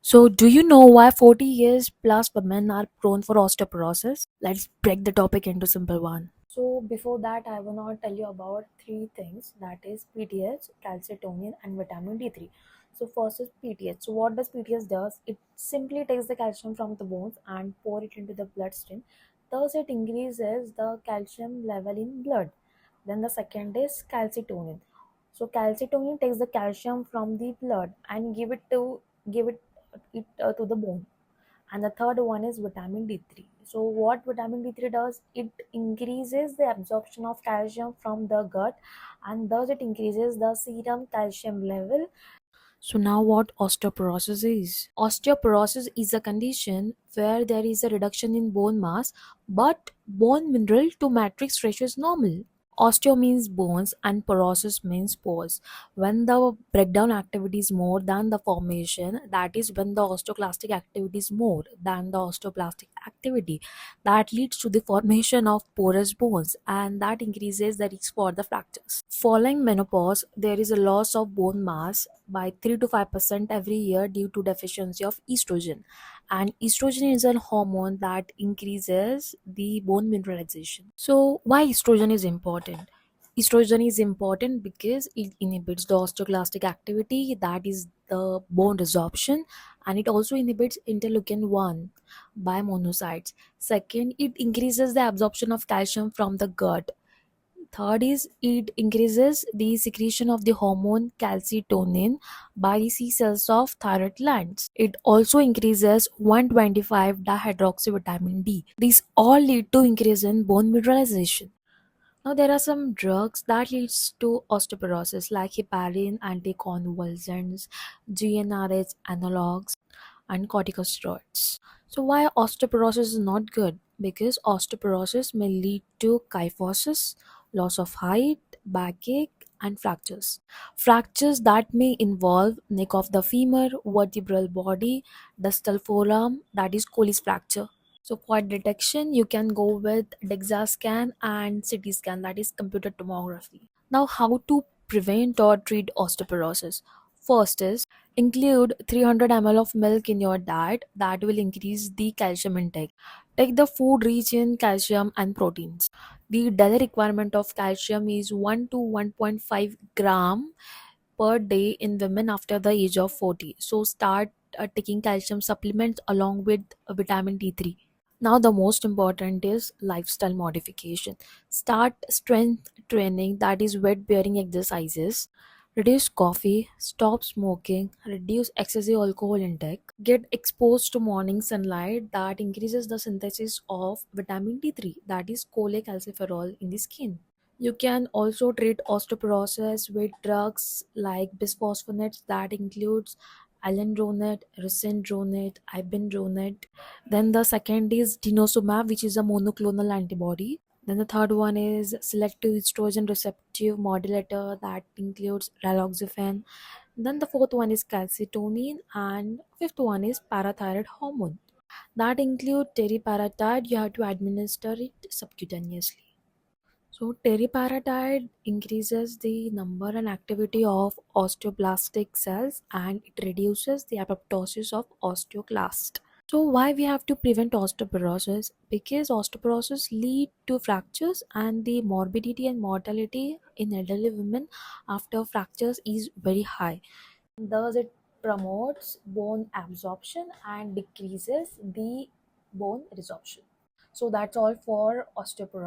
So, do you know why 40 years plus women are prone for osteoporosis? Let's break the topic into simple one. So, before that, I will now tell you about three things, that is PTH, calcitonin, and vitamin D3. So, first is PTH. So, what does PTH does? It simply takes the calcium from the bones and pour it into the bloodstream. Thus, it increases the calcium level in blood. Then the second is calcitonin. So calcitonin takes the calcium from the blood and give it to the bone. And the third one is vitamin D3. So what vitamin D3 does? It increases the absorption of calcium from the gut, and thus it increases the serum calcium level. So now what osteoporosis is? Osteoporosis is a condition where there is a reduction in bone mass but bone mineral to matrix ratio is normal. Osteo means bones and porosis means pores. When the breakdown activity is more than the formation, that is when the osteoclastic activity is more than the osteoplastic activity. That leads to the formation of porous bones and that increases the risk for the fractures. Following menopause, there is a loss of bone mass by 3 to 5% every year due to deficiency of estrogen, and estrogen is a hormone that increases the bone mineralization. So why estrogen is important? Estrogen is important because it inhibits the osteoclastic activity, that is the bone resorption, and it also inhibits interleukin 1 by monocytes. Second, it increases the absorption of calcium from the gut. Third is it increases the secretion of the hormone calcitonin by the C cells of thyroid glands. It also increases 125 dihydroxyvitamin D. These all lead to increase in bone mineralization. Now there are some drugs that leads to osteoporosis like heparin, anticonvulsants, GnRH analogs, and corticosteroids. So why osteoporosis is not good? Because osteoporosis may lead to kyphosis, loss of height, backache, and fractures. Fractures that may involve neck of the femur, vertebral body, distal forearm, that is Colles fracture. So for detection, you can go with DEXA scan and CT scan, that is computed tomography. Now, how to prevent or treat osteoporosis? First is include 300 ml of milk in your diet, that will increase the calcium intake. Take the food rich in calcium and proteins. The daily requirement of calcium is 1 to 1.5 gram per day in women after the age of 40. So start taking calcium supplements along with vitamin D3. Now, the most important is lifestyle modification. Start strength training, that is, weight bearing exercises. Reduce coffee, stop smoking, reduce excessive alcohol intake. Get exposed to morning sunlight, that increases the synthesis of vitamin D3, that is cholecalciferol in the skin. You can also treat osteoporosis with drugs like bisphosphonates, that includes alendronate, risendronate, ibendronate. Then the second is denosumab, which is a monoclonal antibody. Then the third one is selective estrogen receptive modulator, that includes raloxifene. Then the fourth one is calcitonin, and fifth one is parathyroid hormone. That include teriparatide. You have to administer it subcutaneously. So teriparatide increases the number and activity of osteoblastic cells and it reduces the apoptosis of osteoclast. So why we have to prevent osteoporosis? Because osteoporosis lead to fractures and the morbidity and mortality in elderly women after fractures is very high. Thus it promotes bone absorption and decreases the bone resorption. So that's all for osteoporosis.